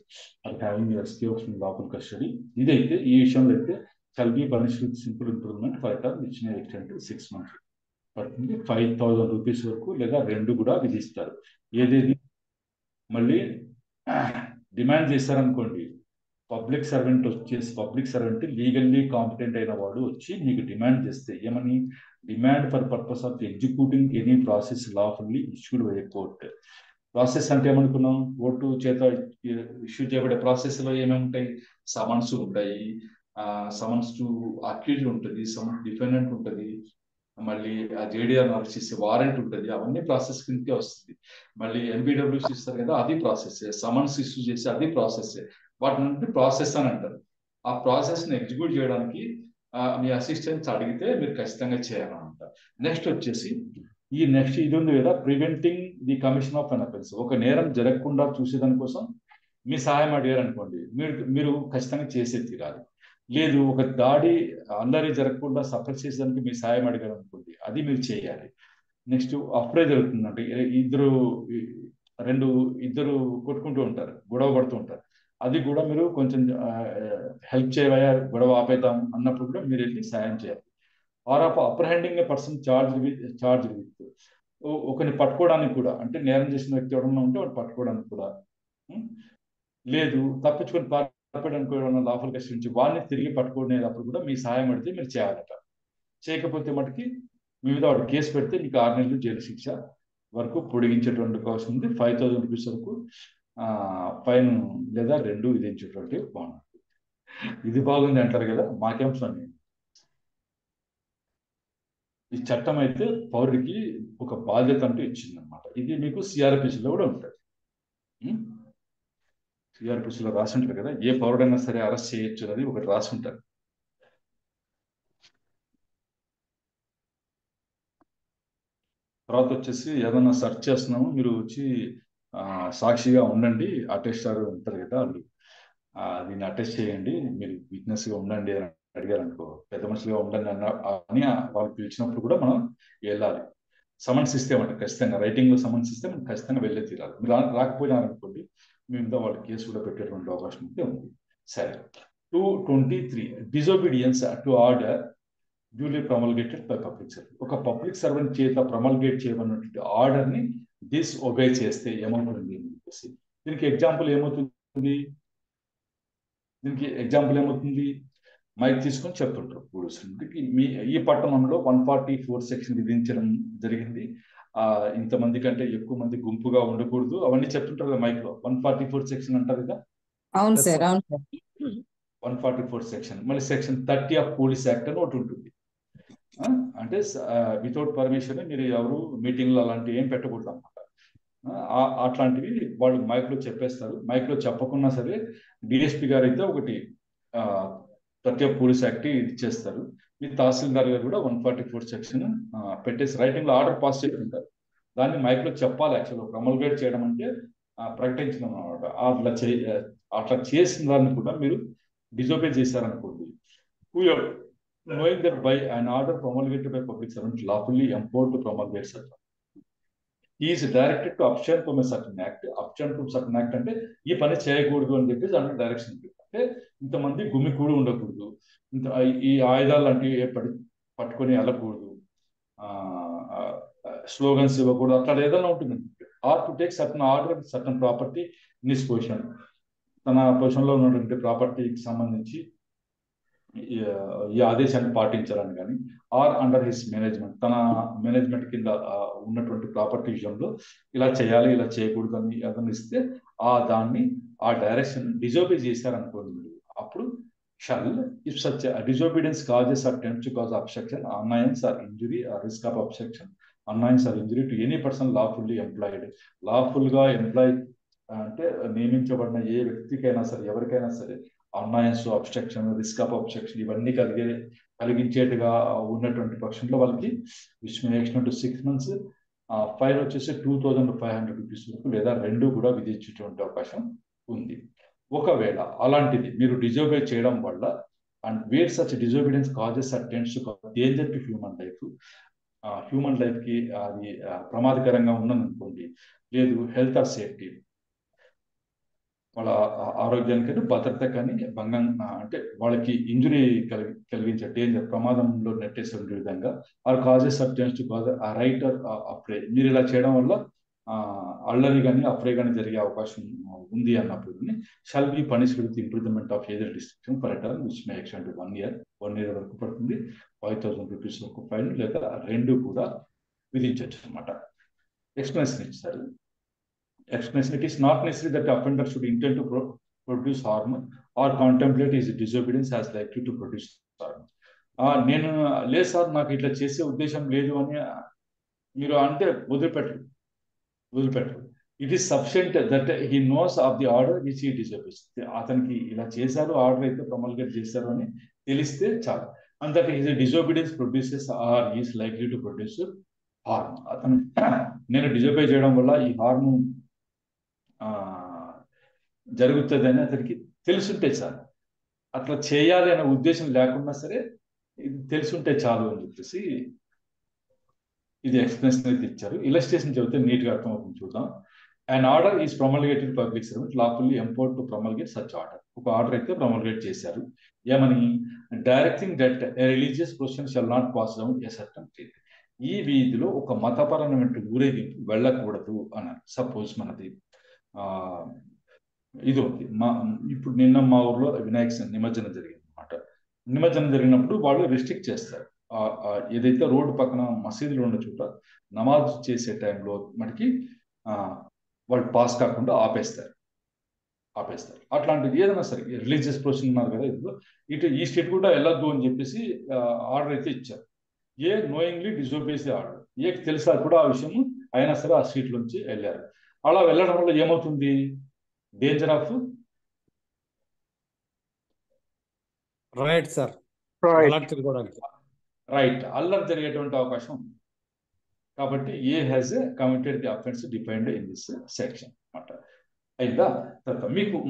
or having escaped from lawful custody. ఇదైతే ఈ విషయంలో అయితే shall be punished with simple imprisonment for a term which may extend to 6 months. పడుతుంది. 5,000 rupees వరకు లేదా 2 కూడా విధిస్తారు. ఏదేది మళ్ళీ డిమాండ్ చేశారనుకోండి, పబ్లిక్ సర్వెంట్ లీగల్లీ కాంపిటెంట్ అయిన వాడు వచ్చి మీకు డిమాండ్ చేస్తే ఏమని, demand for purpose of executing any process lawfully issued by a court. Process అంటే ఏమనుకున్నాం, కోర్టు చేత ఇష్యూ చేయబడే ప్రాసెస్ లో ఏమేమి ఉంటాయి, సమన్స్ ఉంటాయి, సమన్స్ టు అక్యూజ్డ్ ఉంటుంది, సమన్స్ డిఫెండెంట్ ఉంటుంది, మళ్ళీ ఆ జేడీఆర్ చేసే వారెంట్ ఉంటుంది, అవన్నీ ప్రాసెస్ కిందకే వస్తుంది. మళ్ళీ ఎన్బిడబ్ల్యూసి ఇస్తారు కదా, అది ప్రాసెస్. సమన్స్ ఇష్యూ చేసి అది ప్రాసెస్. వాటిని ప్రాసెస్ అని అంటారు. ఆ ప్రాసెస్ ని ఎగ్జిక్యూట్ చేయడానికి మీ అసిస్టెంట్స్ అడిగితే మీరు ఖచ్చితంగా చేయాలన్నమాట. నెక్స్ట్ వచ్చేసి ఇది ఉంది కదా, preventing the commission of an offence. ఒక నేరం జరగకుండా చూసేదాని కోసం మీ సహాయం అడిగారు అనుకోండి, మీరు ఖచ్చితంగా చేసే తీరాలి. లేదు, ఒక అల్లరి జరగకుండా సఫర్ చేసేదానికి మీ సహాయం అడిగారు అనుకోండి, అది మీరు చేయాలి. నెక్స్ట్ అఫ్రే జరుగుతుందంటే ఇద్దరు కొట్టుకుంటూ ఉంటారు, గొడవ పడుతూ ఉంటారు, అది కూడా మీరు కొంచెం హెల్ప్ చేయవయా, గొడవ ఆపేద్దాం అన్నప్పుడు కూడా మీరు వెళ్ళి సాయం చేయాలి. Or of apprehending a person charge with ఒకరిని పట్టుకోవడానికి కూడా, అంటే నేరం చేసిన వ్యక్తి ఎవరైనా ఉంటే వాడు పట్టుకోవడానికి కూడా, లేదు తప్పించుకొని పారిపోవడానికి ఎవరైనా లాఫల్ కస్టడీ నుంచి వాడిని తిరిగి పట్టుకునేటప్పుడు కూడా మీ సహాయం అడిగితే మీరు చేయాలట. చేయకపోతే మటుకి మీ మీద వాడు కేసు పెడితే మీకు 6 నెలలు జైలు శిక్ష వరకు పొడిగించేటువంటి అవకాశం ఉంది. 5,000 రూపీస్ వరకు ఫైన్ లేదా 2 విధించేటువంటి బాగుంటుంది. ఇది బాగుంది అంటారు కదా, మాకేం పని. ఈ చట్టం అయితే పౌరుడికి ఒక బాధ్యత అంటూ ఇచ్చింది అనమాట. ఇది మీకు సిఆర్పిసిలో కూడా ఉంటుంది. సిఆర్పిసిలో రాసి ఉంటారు కదా, ఏ పౌరుడైనా సరే అరెస్ట్ చేయొచ్చు అనేది ఒకటి రాసి ఉంటారు. తర్వాత వచ్చేసి ఏదైనా సెర్చ్ చేస్తున్నాము, మీరు వచ్చి సాక్షిగా ఉండండి, అటెస్టార్ ఉంటారు కదా వాళ్ళు, దీన్ని అటెస్ట్ చేయండి, మీరు విట్నెస్గా ఉండండి అని అడిగారు అనుకో, పెద్ద మనుషులుగా ఉండండి అని వాళ్ళు పిలిచినప్పుడు కూడా మనం వెళ్ళాలి. సమన్స్ ఇస్తే మనకు ఖచ్చితంగా రైటింగ్లో సమన్స్ ఇస్తే మనం ఖచ్చితంగా వెళ్ళే తీరాలి. మీరు రాకపోయినారనుకోండి, మీ మీద వాళ్ళు కేసు కూడా పెట్టేటువంటి అవకాశం అయితే ఉంది. సరే, 223 disobedience to order duly promulgated by public servant. ఒక పబ్లిక్ సర్వెంట్ చేత ప్రమల్గేట్ చేయమన్నటువంటి ఆర్డర్ని డిస్ఒబే చేస్తే ఏమవుతుంది చెప్పేసి, దీనికి ఎగ్జాంపుల్ ఏమవుతుంది, మైక్ తీసుకొని చెప్తుంటారు పోలీసులకి, ఈ పట్టణంలో 144 సెక్షన్ విధించడం జరిగింది, ఇంతమంది కంటే ఎక్కువ మంది గుంపుగా ఉండకూడదు, అవన్నీ చెప్తుంటారు కదా మైక్ లో. 144 సెక్షన్ అంటారు కదా. అవును సార్, అవును సార్. 144 సెక్షన్, మళ్ళీ సెక్షన్ 30 ఆఫ్ పోలీస్ యాక్ట్ అని ఒకటి ఉంటుంది. అంటే వితౌట్ పర్మిషన్ మీరు ఎవరు మీటింగ్లో అలాంటివి ఏం పెట్టకూడదు అనమాట. అట్లాంటివి వాళ్ళు మైక్ లో చెప్పేస్తారు. మైక్ లో చెప్పకున్నా సరే డిఎస్పీ గారు అయితే ఒకటి 30 ఆఫ్ పోలీస్ యాక్ట్ ఇచ్చేస్తారు. మీ తహసీల్దార్ గారు కూడా 144 సెక్షన్ పెట్టేసి రైటింగ్ లో ఆర్డర్ పాస్ చేసి ఉంటారు. దాన్ని మైక్ లో చెప్పాలి. యాక్చువల్గా ప్రమల్గేట్ చేయడం అంటే ప్రకటించడం అనమాట. అట్లా చేసిన దాన్ని కూడా మీరు డిజోబే చేశారనుకోండి, knowing that by an order promulgated by public servant lawfully empowered to promulgate such, he is directed to abstain from a certain act. Abstain from certain act అంటే ఈ పని చేయకూడదు అని చెప్పి దాంట్లో డైరెక్షన్ అంటే ఇంతమంది గుమికూడి ఉండకూడదు, ఈ ఆయుధాలు లాంటివి పట్టుకొని వెళ్ళకూడదు, స్లోగన్స్ ఇవ్వకూడదు, అట్లా ఏదైనా ఉంటుంది. Or to take certain order certain property in his position, తన పొజిషన్లో ఉన్నటువంటి ప్రాపర్టీకి సంబంధించి ఈ ఆదేశాన్ని పాటించాలని కానీ, ఆర్ అండర్ హిస్ మేనేజ్మెంట్, తన మేనేజ్మెంట్ కింద ఉన్నటువంటి ప్రాపర్టీ విషయంలో ఇలా చేయాలి ఇలా చేయకూడదు అని ఏదైనా ఇస్తే దాన్ని డైరెక్షన్ డిజోబే చేశారనుకోండి మీరు, అప్పుడు shall if such disobedience causes or tempts to cause obstruction, annoyance or injury or risk of obstruction, annoyance or injury to any person lawfully employed. Lawful గా ఎంప్లాయ్ అంటే నియమించబడిన ఏ వ్యక్తికైనా సరే, ఎవరికైనా సరే annoyance, obstruction, risk of obstruction ఇవన్నీ కలిగించేట్టుగా ఉన్నటువంటి పక్షంలో వాళ్ళకి విస్మేషన్ టు 6 months, ఫైన్ వచ్చేసి 2,500 రూపీస్ వరకు లేదా 2 కూడా విధించేటువంటి అవకాశం ఉంది. ఒకవేళ అలాంటిది మీరు డిజోబే చేయడం వల్ల and where such disobedience causes or tends to danger to human life కి అది ప్రమాదకరంగా ఉన్నదనుకోండి, లేదు హెల్త్ ఆర్ సేఫ్టీ, వాళ్ళ ఆరోగ్యానికి భద్రత కానీ భంగం అంటే వాళ్ళకి ఇంజురీ కలిగించే డేంజర్, ప్రమాదంలో నెట్టేసే విధంగా, or causes of tends to cause a riot or affray, మీరు ఇలా చేయడం వల్ల అల్లరి కానీ అఫ్రే కానీ జరిగే అవకాశం ఉంది అన్నప్పుడు shall be punished with improvement of either description for term which may extend to 1 year వరకు పడుతుంది, 5,000 రూపీస్ వరకు ఫైన్ లేదా 2 కూడా విధించవచ్చు అనమాట. ఎక్స్ప్లెనేషన్ ఇచ్చారు. Explanation: it is not necessary that the offender should intend to produce harm or contemplate his disobedience as likely to produce harm. నేను లేదు sir నాకు ఇట్లా చేసే ఉద్దేశం లేదు అని మీరు అంటే వదిలిపెట్టరు. It is sufficient that he knows of the order which he disobeys. అతనికి ఇలా చేశారు, ఆర్డర్ అయితే ప్రమల్గేట్ చేశారు అని తెలిస్తే చాలు. and that his disobedience produces or is likely to produce harm. అతను నేను డిజోబే చేయడం వల్ల ఈ హార్మ్ జరుగుతుందని అతనికి తెలుసుంటే చాలు. అట్లా చేయాలి అనే ఉద్దేశం లేకున్నా సరే ఇది తెలుసుంటే చాలు అని చెప్పేసి ఇది ఎక్స్ప్లెనేషన్ అయితే ఇచ్చారు. ఇలస్ట్రేషన్ చెబితే నీట్గా అర్థమవుతుంది. చూద్దాం. And order is promulgated public servant lawfully empowered to promulgate such order. ఒక ఆర్డర్ అయితే ప్రొమల్గేట్ చేశారు. ఏమని? Directing that religious procession shall not pass down a certain street. ఈ వీధిలో ఒక మతపరమైన ఊరేగింపు వెళ్ళకూడదు అన్నారు. సపోజ్ మనది ఇది ఉంది. ఇప్పుడు నిన్న మా ఊర్లో వినాయక నిమజ్జనం జరిగింది అనమాట. నిమజ్జనం జరిగినప్పుడు వాళ్ళు రిస్ట్రిక్ట్ చేస్తారు. ఏదైతే రోడ్డు పక్కన మసీదులు ఉన్న చోట నమాజ్ చేసే టైంలో మనకి వాళ్ళు పాస్ కాకుండా ఆపేస్తారు. అట్లాంటిది ఏదైనా సరే రిలీజియస్ ప్రొసెషన్ ఉన్నారు కదా, ఇటు ఈ స్టేట్ కూడా వెళ్ళొద్దు అని చెప్పేసి ఆర్డర్ అయితే ఇచ్చారు. ఏ నోయింగ్లీ డిజోబేస్ ది ఆర్డర్. ఏకి తెలుసా కూడా ఆ విషయం, అయినా సరే ఆ స్ట్రీట్ నుంచి వెళ్ళారు. అలా వెళ్ళడం వల్ల ఏమవుతుంది? Danger of riot sir. Riot, అల్లరి జరిగేటువంటి అవకాశం ఉంది. కాబట్టి A has committed the offence defined in this section అన్నమాట. అయిందా? తర్వాత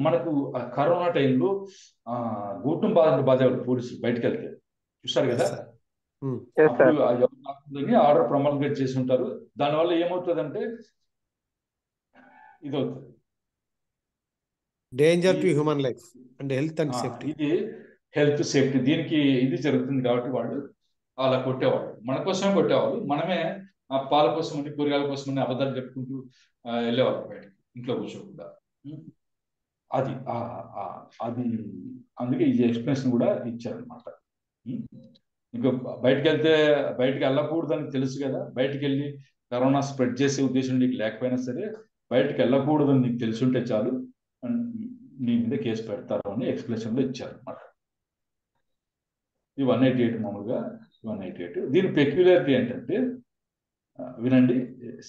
మనకు కరోనా టైంలో గూటం బాధేవాళ్ళు పోలీసులు బయటకు వెళ్తే చూస్తారు కదా. అప్పుడు ఆర్డర్ ప్రొమల్గేట్ చేసి ఉంటారు. దానివల్ల ఏమవుతుందంటే ఇది అవుతుంది, danger to human life and health and safety. ఇది హెల్త్ సేఫ్టీ దీనికి ఇది జరుగుతుంది కాబట్టి వాళ్ళు అలా కొట్టేవాళ్ళు. మన కోసమే కొట్టేవాళ్ళు. మనమే పాల కోసమని కూరగాయల కోసమని అబద్ధాలు చెప్పుకుంటూ వెళ్ళేవాళ్ళు బయటకి, ఇంట్లో కూర్చోకుండా. అది అందుకే ఈ ఎక్స్ప్లెనేషన్ కూడా ఇచ్చారనమాట. ఇంకా బయటికి వెళ్ళకూడదని తెలుసు కదా, బయటికి వెళ్ళి కరోనా స్ప్రెడ్ చేసే ఉద్దేశం నీకు లేకపోయినా సరే బయటికి వెళ్ళకూడదని నీకు తెలుసుంటే చాలు నీ మీద కేసు పెడతారు అని ఎక్స్ప్లెనేషన్లో ఇచ్చారు అనమాట. ఈ 188 మామూలుగా 188. దీని పెక్యులారిటీ ఏంటంటే వినండి,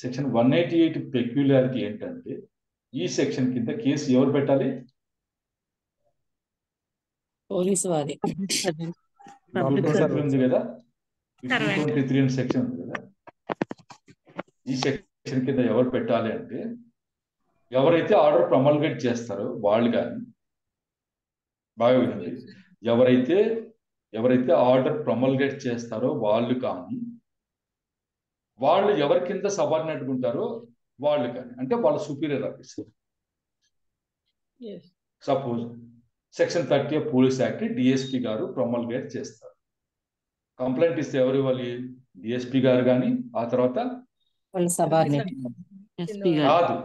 సెక్షన్ 188 పెక్యులారిటీ ఏంటంటే ఈ సెక్షన్ కింద కేసు ఎవరు పెట్టాలి? పోలీసు వారి. 223 ఉంది కదా, 223 సెక్షన్ ఉంది కదా. ఈ సెక్షన్ కింద ఎవరు పెట్టాలి అంటే ఎవరైతే ఆర్డర్ ప్రొమల్గేట్ చేస్తారో వాళ్ళు కానీ, బాగా వినండి, ఎవరైతే ఆర్డర్ ప్రొమల్గేట్ చేస్తారో వాళ్ళు కానీ, వాళ్ళు ఎవరి కింద సబార్డినేట్ ఉంటారో వాళ్ళు కానీ, అంటే వాళ్ళ superior officer. Suppose section 30 police act DSP గారు ప్రొమల్గేట్ చేస్తారు. కంప్లైంట్ ఇస్తే ఎవరు ఇవ్వాలి? డిఎస్పీ గారు కానీ, ఆ తర్వాత కాదు,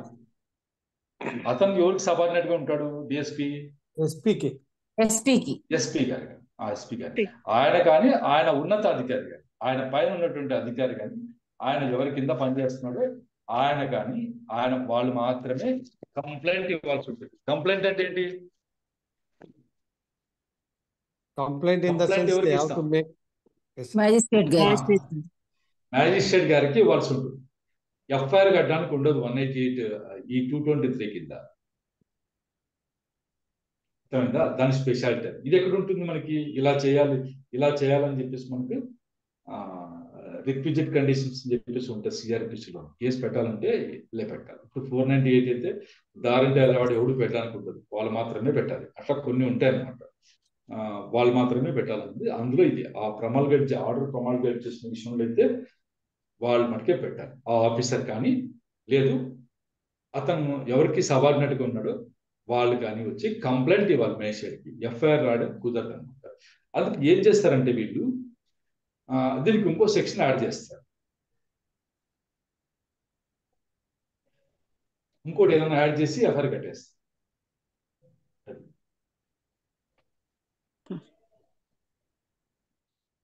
అతను ఎవరికి సబార్డినేట్ గా ఉంటాడు? డిఎస్పీ ఎస్పీ గారు కానీ, ఎస్పీ గారు ఆయన కానీ, ఆయన ఉన్నత అధికారి కానీ, ఆయన పైన ఉన్నటువంటి అధికారి కానీ, ఆయన ఎవరి కింద పనిచేస్తున్నాడో ఆయన కానీ వాళ్ళు మాత్రమే కంప్లైంట్ ఇవ్వాల్సి ఉంటుంది. కంప్లైంట్ అంటే ఏంటి? Complaint in the sense they have to make magistrate గారికి ఇవ్వాల్సి ఉంటుంది. ఎఫ్ఐఆర్ కట్టడానికి ఉండదు 188 ఈ 223 కింద. దాని స్పెషాలిటీ ఇది ఎక్కడ ఉంటుంది మనకి? ఇలా చేయాలని చెప్పేసి మనకి రిక్విజిట్ కండిషన్స్ చెప్పేసి ఉంటాయి సిఆర్పిసిలో. కేసు పెట్టాలంటే ఇలా పెట్టాలి. ఇప్పుడు 498 అయితే దారింటి అలవాడు ఎవడు పెట్టడానికి ఉండదు, వాళ్ళు మాత్రమే పెట్టాలి. అట్లా కొన్ని ఉంటాయి అన్నమాట, వాళ్ళు మాత్రమే పెట్టాలంటే అందులో ఇది ఆర్డర్ ప్రొమల్గేట్ చేసిన విషయంలో అయితే వాళ్ళు మటుకే పెట్టాలి. ఆ ఆఫీసర్ కానీ, లేదు అతను ఎవరికి సబార్డినేట్ గా ఉన్నాడో వాళ్ళు కానీ వచ్చి కంప్లైంట్ ఇవ్వాలి మేజిస్ట్రేట్కి. ఎఫ్ఐఆర్ రాయడం కుదరదు అనమాట. అందుకు ఏం చేస్తారంటే వీళ్ళు దీనికి ఇంకో సెక్షన్ యాడ్ చేస్తారు. ఇంకోటి ఏదైనా యాడ్ చేసి ఎఫ్ఐఆర్ కట్టేస్తారు.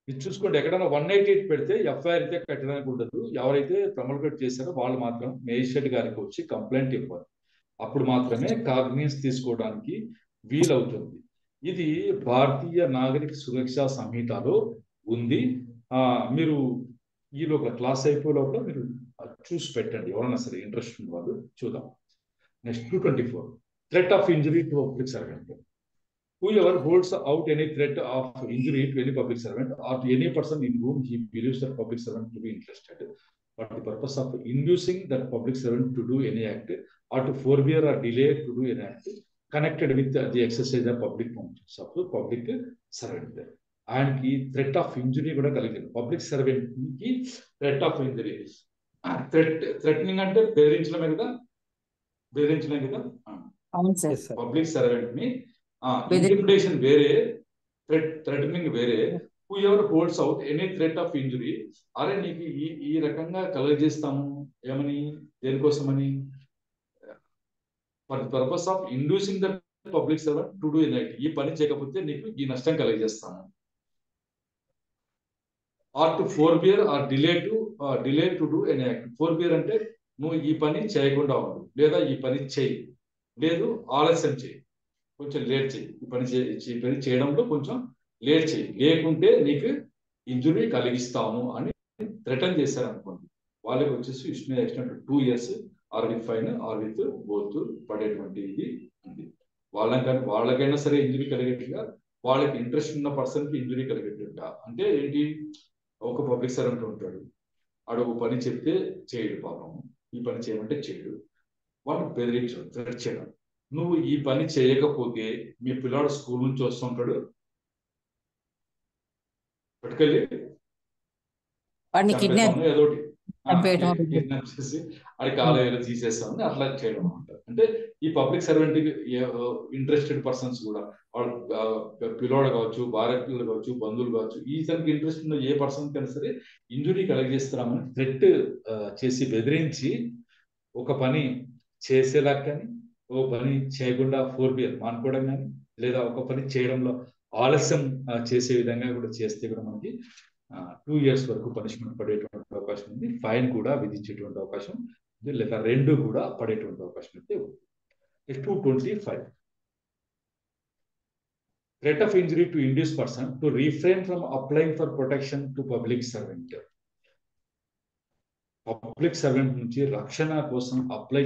ఇది చూసుకోండి, ఎక్కడైనా 188 పెడితే ఎఫ్ఐఆర్ అయితే కట్టడానికి ఉండదు. ఎవరైతే ప్రొమల్గేట్ చేశారో వాళ్ళు మాత్రం మేజిస్ట్రేట్ గారికి వచ్చి కంప్లైంట్ ఇవ్వాలి. అప్పుడు మాత్రమే కాగ్నియన్స్ తీసుకోవడానికి వీలవుతుంది. ఇది భారతీయ నాగరిక సురక్షా సంహితలో ఉంది. మీరు ఈ లోపల క్లాస్ అయిపోయే లోపల మీరు చూసి పెట్టండి, ఎవరైనా సరే ఇంట్రెస్ట్ ఉన్న వాళ్ళు. చూద్దాం. Next 224 threat of injury to public servant. whoever holds out any threat of injury to any public servant or to any person in whom he believes that public servant to be interested for the purpose of inducing that public servant to do any act or to forbear or delay to do any act connected with the exercise of public functions of public servant. ఆయనకి threat of injury కూడా కలిగింది. Public servant కి threat of injury, threatening అంటే బెదిరించడమే కదా, బెదిరించడమే కదా. Public servant ని intimidation వేరే, threatening వేరే. whoever holds out any threat of injury, అరే నీకు ఈ రకంగా కలగజేస్తాము ఏమని, దేనికోసమని, for the purpose of inducing the public servant to do an act, ఈ పని చేయకపోతే నీకు ఈ నష్టం కలగజేస్తాము. Or to forbear or delay to do an act. Forbear అంటే నువ్వు ఈ పని చేయకుండా ఉండు, లేదా ఈ పని చేయి, లేదు ఆలస్యం చేయి, కొంచెం లేట్ చేయి, ఈ పని చేయడంలో కొంచెం లేట్ చేయి, లేకుంటే నీకు ఇంజురీ కలిగిస్తాము అని థ్రెటన్ చేశారు అనుకోండి. వాళ్ళకి వచ్చేసి issue accident 2 years or with fine or with both పడేటువంటి ఇది ఉంది. వాళ్ళకైనా సరే ఇంజురీ కలిగేట్టుగా, వాళ్ళకి ఇంట్రెస్ట్ ఉన్న పర్సన్ కి ఇంజురీ కలిగేట్టుగా. అంటే ఏంటి, ఒక పబ్లిక్ సర్వెంట్ ఉంటాడు, అడుగు పని చెప్తే చేయడు, పాపం ఈ పని చేయమంటే చేయడు, వాడు బెదిరించడం, థ్రెట్ చేయడం. నువ్వు ఈ పని చేయకపోతే మీ పిల్లాడు స్కూల్ నుంచి వస్తుంటాడు, పట్టుకెళ్ళి ఏదోటి చేసి అది కాలేజీలో తీసేస్తామని అట్లా చేయడం అనమాట. అంటే ఈ పబ్లిక్ సర్వెంట్ ఇంట్రెస్టెడ్ పర్సన్స్ కూడా, వాళ్ళు పిల్లోడు కావచ్చు, భార్య పిల్లలు కావచ్చు, బంధువులు కావచ్చు, ఈతనికి ఇంట్రెస్ట్ ఉన్న ఏ పర్సన్ కైనా సరే ఇంజురీ కలిగజేస్తున్నామని థ్రెట్ చేసి బెదిరించి ఒక పని చేసేలా కానీ, ఓ పని చేయకుండా ఫోర్బియర్ మానుకోవడం కానీ, లేదా ఒక పని చేయడంలో ఆలస్యం చేసే విధంగా కూడా చేస్తే కూడా మనకి 2 years వరకు పనిష్మెంట్ పడేటువంటి అవకాశం ఉంది, ఫైన్ కూడా విధించేటువంటి అవకాశం ఉంది, లేదా 2 కూడా పడేటువంటి అవకాశం అయితే ఉంది. 225 threat of injury to induce person to refrain from applying for protection to public servant. Public servant నుంచి రక్షణ కోసం అప్లై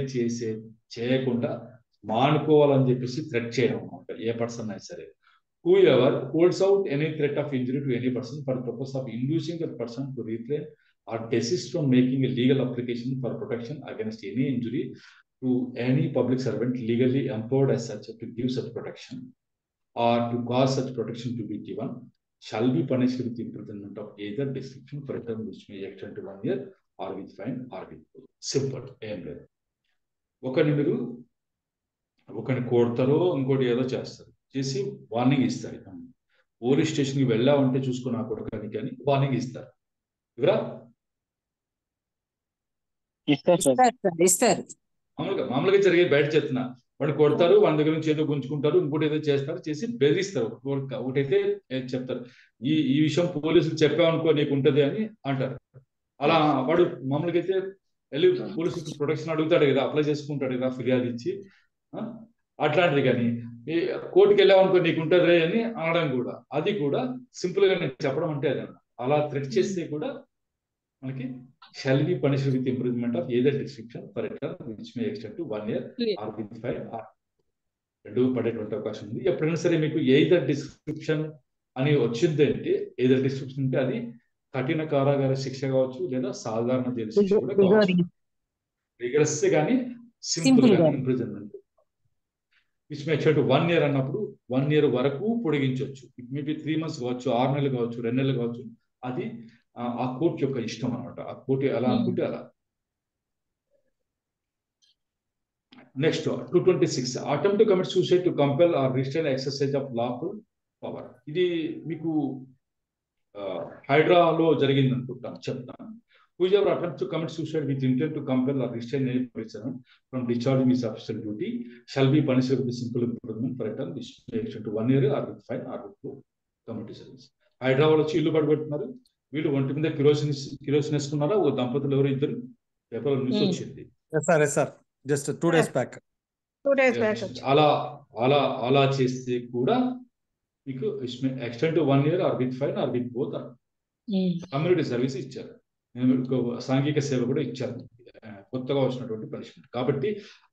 చేయకుండా మానుకోవాలని చెప్పేసి థ్రెట్ చేయడం అనమాట, ఏ పర్సన్ అయినా సరే. whoever holds out any threat of injury to any person for the purpose of inducing that person to refrain or desist from making a legal application for protection against any injury to any public servant legally empowered as such to give such protection or to cause such protection to be given shall be punished with imprisonment of either description for a term which may extend to 1 year or with fine or with both. Simple. ఏం లేదు, ఒకరిని కొడతారో ఇంకోటి ఏదో చేస్తారు, చేసి warning ఇస్తారు. Police స్టేషన్కి వెళ్ళామంటే చూసుకుని ఆ కొడుకని కానీ వార్నింగ్ ఇస్తారు. ఇవరా మామూలుగా జరిగే బయట చెప్తున్నా, వాడు కొడతారు, వాళ్ళ దగ్గర నుంచి ఏదో గుంజుకుంటారు, ఇంకోటి ఏదో చేస్తారు, చేసి బెదిరిస్తారు. ఒకటైతే చెప్తారు, ఈ విషయం పోలీసులు చెప్పామనుకో నీకు ఉంటది అని అంటారు. అలా వాడు మామూలుగా అయితే వెళ్ళి పోలీసులకు ప్రొటెక్షన్ అడుగుతాడు కదా, అప్లై చేసుకుంటాడు కదా ఫిర్యాదు ఇచ్చి, అట్లాంటిది. కానీ కోర్టుకి వెళ్ళామనుకో నీకు ఉంటుంది అని అనడం కూడా, అది కూడా సింపుల్ గా నేను చెప్పడం అంటే అదే. అలా థ్రెట్ చేస్తే కూడా మనకి shall be punished with imprisonment of either description for a term which may extend to 1 year or with fine or 2 పడేటువంటి అవకాశం ఉంది. ఎప్పుడైనా సరే మీకు ఎయిదర్ డిస్క్రిప్షన్ అని వచ్చిందంటే, ఎయిదర్ డిస్క్రిప్షన్ అంటే అది కఠిన కారాగార శిక్ష కావచ్చు, లేదా సాధారణ జైలు శిక్ష కూడా కావచ్చు. రిగరస్ కానీ సింపుల్ గా imprisonment which may extend to 1 year అన్నప్పుడు 1 year వరకు పొడిగించవచ్చు. ఇట్ మేబీ 3 months కావచ్చు, 6 నెలలు కావచ్చు, 2 నెలలు కావచ్చు. అది ఆ కోర్టు యొక్క ఇష్టం అనమాట. ఆ కోర్టు ఎలా అనుకుంటే అలా. Next 226 attempt to commit suicide to compel or restrain exercise of lawful power. ఇది మీకు హైడ్రాలో జరిగింది అనుకుంటాను, చెప్తాను. Whoever attempts to commit suicide with intent to compel or restrain any person from discharging his official duty shall be punished with a simple imprisonment for a term which may extend to 1 year or with fine or with community service. Hydraa వాళ్ళు వచ్చి ఇల్లు పడబెట్టున్నారు, వీళ్ళు ఒంటి మీద kerosene వేసుకున్నారా, ఓ దంపతులు ఎవరు ఇద్దరు, పేపర్ న్యూస్ వచ్చింది. Just 2 days back. అలా చేస్తే కూడా మీకు extend to 1 year or with fine or with both community service ఇచ్చారు. సాంఘిక సేవ కూడా ఇచ్చారు. కొత్తగా వచ్చినటువంటి పనిష్మెంట్. కాబట్టి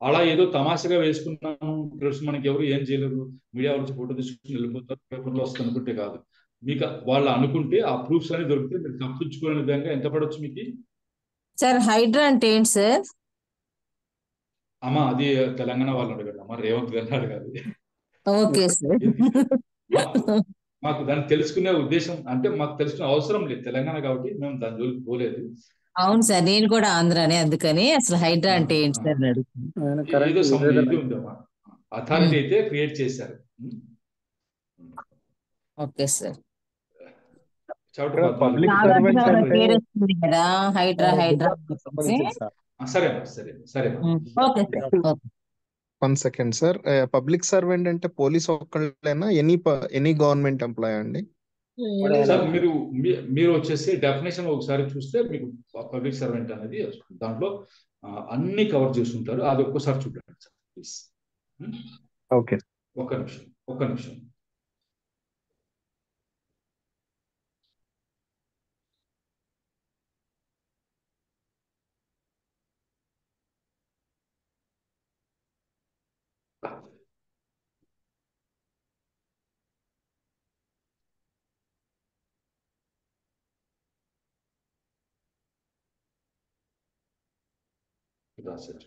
అలా ఏదో తమాషగా వేసుకున్నాము, తెలుసు మనకి ఎవరు ఏం చేయలేరు, మీడియా వచ్చి ఫోటో తీసుకుని వెళ్ళిపోతారు, పేపర్లో వస్తుంది అనుకుంటే కాదు. మీకు వాళ్ళు అనుకుంటే ఆ ప్రూఫ్స్ అని దొరికితే మీరు తప్పించుకునే విధంగా ఎంత పడవచ్చు మీకు? సార్ హైడ్రా అంటే ఏంటి సార్? అమ్మ అది తెలంగాణ వాళ్ళు అడగండి అమ్మ, రేవంత్ గారిని అడగాలి. Okay sir. మాకు దాన్ని తెలుసుకునే ఉద్దేశం అంటే మాకు తెలుసుకునే అవసరం లేదు, తెలంగాణ కాబట్టి మేము దాని జోలికి పోలేదు. అవును సార్, నేను కూడా ఆంధ్రానే, అందుకని అసలు హైడ్రా అంటే ఏంటి సార్ అని అడుగుతున్నాను. ఏదో ఇది ఉందమ్మా, అథారిటీ అయితే క్రియేట్ చేశారు. Okay sir. Public Nagarjuna servants గారి అంటే పేరు వస్తుంది కదా, హైడ్రా హైడ్రా. సరే సరే. Okay sir. Okay. 1 second sir. Public servant అంటే పోలీస్ ఒక్కళ్ళేనా, ఎనీ గవర్నమెంట్ ఎంప్లాయ్ అండి? సార్ మీరు వచ్చేసి డెఫినేషన్ ఒకసారి చూస్తే మీకు పబ్లిక్ సర్వెంట్ అనేది దాంట్లో అన్ని కవర్ చేస్తుంటారు. అది ఒక్కసారి చూడండి సార్ ప్లీజ్. ఓకే. ఒక్క నిమిషం. రాసేయండి.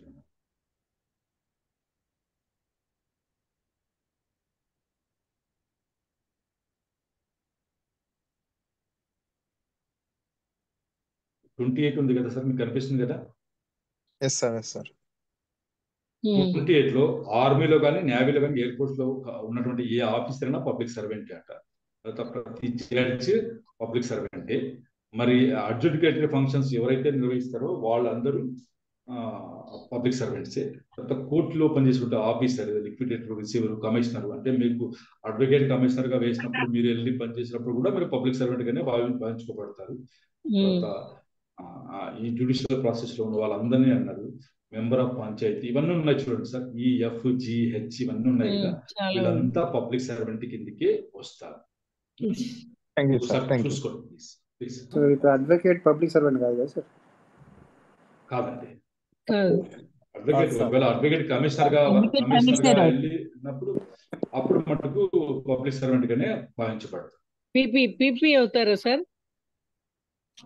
ట్వంటీ 28 ఉంది కదా సార్, మీకు కనిపిస్తుంది కదా? Yes sir. 28 లో ఆర్మీలో కానీ, నేవీలో కానీ, ఎయిర్ ఫోర్స్ లో ఉన్నటువంటి ఏ ఆఫీసర్ అయినా పబ్లిక్ సర్వెంట్ అంట. ప్రతి జడ్జ్ పబ్లిక్ సర్వెంటే. మరి అడ్జుడికేటరీ ఫంక్షన్స్ ఎవరైతే నిర్వహిస్తారో వాళ్ళందరూ పబ్లిక్ సర్వెంట్సే. తర్వాత కోర్టులో పనిచేసుకుంటే ఆఫీసర్, లిక్విడేటర్, రిసీవర్, కమిషనర్, అంటే మీకు అడ్వకేట్ కమిషనర్ గా వేసినప్పుడు మీరు వెళ్ళి పనిచేసినప్పుడు కూడా మీరు పబ్లిక్ సర్వెంట్ గానే భావించుకోబడతారు. తర్వాత ఈ జ్యుడిషియల్ ప్రాసెస్ లో ఉన్న వాళ్ళందరినీ అన్నారు. మెంబర్ ఆఫ్ పంచాయతీ ఇవన్నీ ఉన్నాయి చూడండి సార్, ఈ FGH ఇవన్నీ ఉన్నాయి కదా, వీళ్ళంతా పబ్లిక్ సర్వెంట్ కిందకే వస్తారు. చూసుకోండి ప్లీజ్. అడ్వకేట్ పబ్లిక్ సర్వెంట్ కాదు కదా సార్? కాదండి, అడ్వకేట్ కమిషనర్ గా వెళ్ళినప్పుడు అప్పుడు మటుకు పబ్లిక్ సర్వెంట్ గానే భావించబడతారు. పీపీ అవుతారా సార్?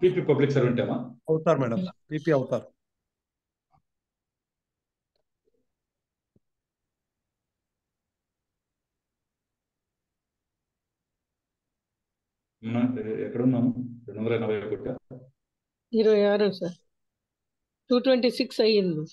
పీపీ పబ్లిక్ సర్వెంట్ ఏమా? అవుతారు మేడం, పీపీ అవుతారు. ఎక్కడున్నాము? 281 26 సార్, 226 అయ్యింది.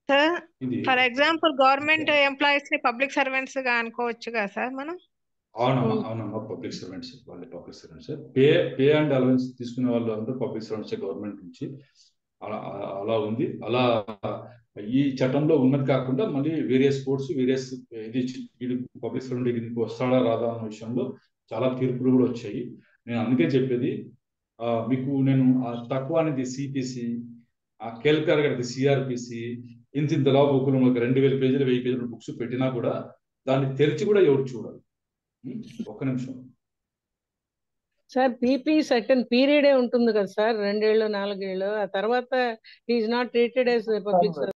సార్ ఇది ఫర్ ఎగ్జాంపుల్ గవర్నమెంట్ ఎంప్లాయీస్ ని పబ్లిక్ సర్వెంట్స్ గా అనుకోవచ్చు కదా సార్ మనం? అవునమ్మా పబ్లిక్ సర్వెంట్స్, వాళ్ళు public servants. Pay and allowance తీసుకునే వాళ్ళు అందరూ పబ్లిక్ సర్వెంట్స్ గవర్నమెంట్ నుంచి. అలా ఉంది. అలా ఈ చట్టంలో ఉన్నది కాకుండా మళ్ళీ వేరియస్ కోర్ట్స్ ఇది పబ్లిక్ సర్వెంట్ కిందకి వస్తాడా రాదా అన్న విషయంలో చాలా తీర్పులు కూడా వచ్చాయి. నేను అందుకే చెప్పేది, మీకు నేను తక్కువ అనేది CPC, కేల్కర్ గారికి CRPC, ఇంతలా బుక్కులు 2000 పేజీలు 1000 పేజీలు బుక్స్ పెట్టినా కూడా దాన్ని తెరిచి కూడా ఎవరు చూడాలి. ఒక్క నిమిషం సార్. పీపీ సర్టన్ పీరియడే ఉంటుంది కదా సార్, 2 ఏళ్ళు 4 ఏళ్ళు, ఆ తర్వాత is not treated as public